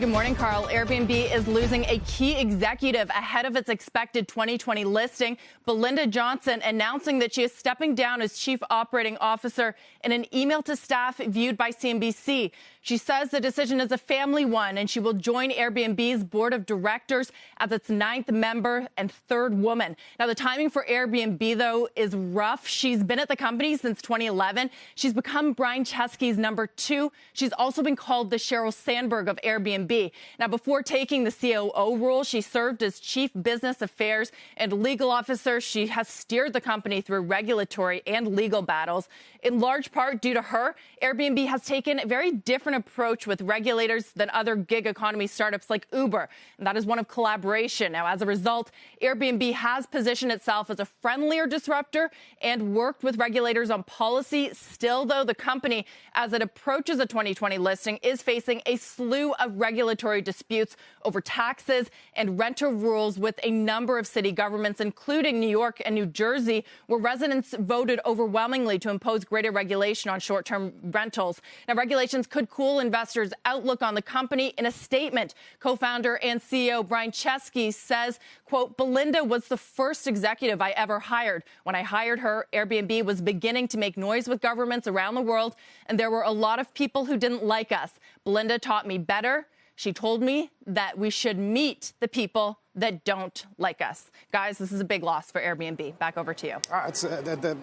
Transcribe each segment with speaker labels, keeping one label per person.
Speaker 1: Good morning, Carl. Airbnb is losing a key executive ahead of its expected 2020 listing. Belinda Johnson announcing that she is stepping down as chief operating officer in an email to staff viewed by CNBC. She says the decision is a family one, and she will join Airbnb's board of directors as its 9th member and 3rd woman. Now, the timing for Airbnb, though, is rough. She's been at the company since 2011. She's become Brian Chesky's number 2. She's also been called the Sheryl Sandberg of Airbnb. Now, before taking the COO role, she served as chief business affairs and legal officer. She has steered the company through regulatory and legal battles. In large part due to her, Airbnb has taken a very different approach with regulators than other gig economy startups like Uber. And that is one of collaboration. Now, as a result, Airbnb has positioned itself as a friendlier disruptor and worked with regulators on policy. Still, though, the company, as it approaches a 2020 listing, is facing a slew of regulatory disputes over taxes and renter rules with a number of city governments, including New York and New Jersey, where residents voted overwhelmingly to impose greater regulation on short-term rentals. Now, regulations could cool investors' outlook on the company. In a statement, co-founder and CEO Brian Chesky says, quote, "Belinda was the first executive I ever hired. When I hired her, Airbnb was beginning to make noise with governments around the world, and there were a lot of people who didn't like us. Belinda taught me better. She told me that we should meet the people that don't like us." Guys, this is a big loss for Airbnb. Back over to you.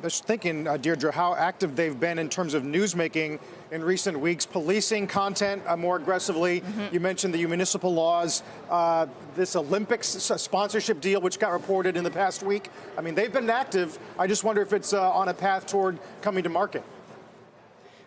Speaker 2: Just thinking, Deirdre, how active they've been in terms of newsmaking in recent weeks, policing content more aggressively. You mentioned the municipal laws, this Olympics sponsorship deal, which got reported in the past week. I mean, they've been active. I just wonder if it's on a path toward coming to market.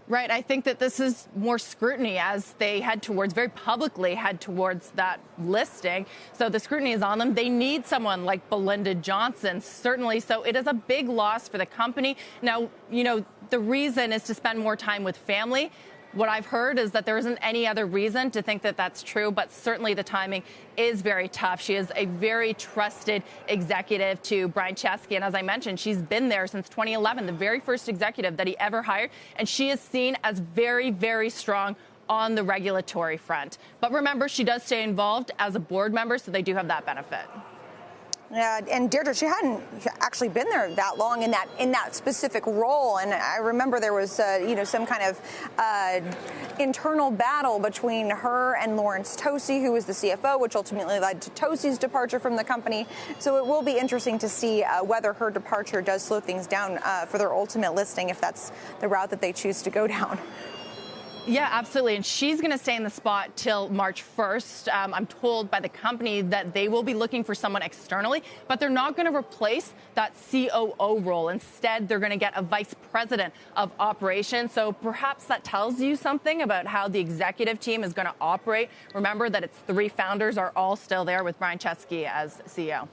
Speaker 1: Right. I think that this is more scrutiny as they very publicly head towards that listing. So the scrutiny is on them. They need someone like Belinda Johnson, certainly. So it is a big loss for the company. Now, the reason is to spend more time with family. What I've heard is that there isn't any other reason to think that that's true, but certainly the timing is very tough. She is a very trusted executive to Brian Chesky, and as I mentioned, she's been there since 2011, the very first executive that he ever hired, and she is seen as very, very strong on the regulatory front. But remember, she does stay involved as a board member, so they do have that benefit.
Speaker 3: Yeah, and Deirdre, she hadn't actually been there that long in that specific role, and I remember there was some kind of internal battle between her and Lawrence Tosi, who was the CFO, which ultimately led to Tosi's departure from the company. So it will be interesting to see whether her departure does slow things down for their ultimate listing, if that's the route that they choose to go down.
Speaker 1: Yeah, absolutely. And she's going to stay in the spot till March 1st. I'm told by the company that they will be looking for someone externally, but they're not going to replace that COO role. Instead, they're going to get a vice president of operations. So perhaps that tells you something about how the executive team is going to operate. Remember that its 3 founders are all still there with Brian Chesky as CEO.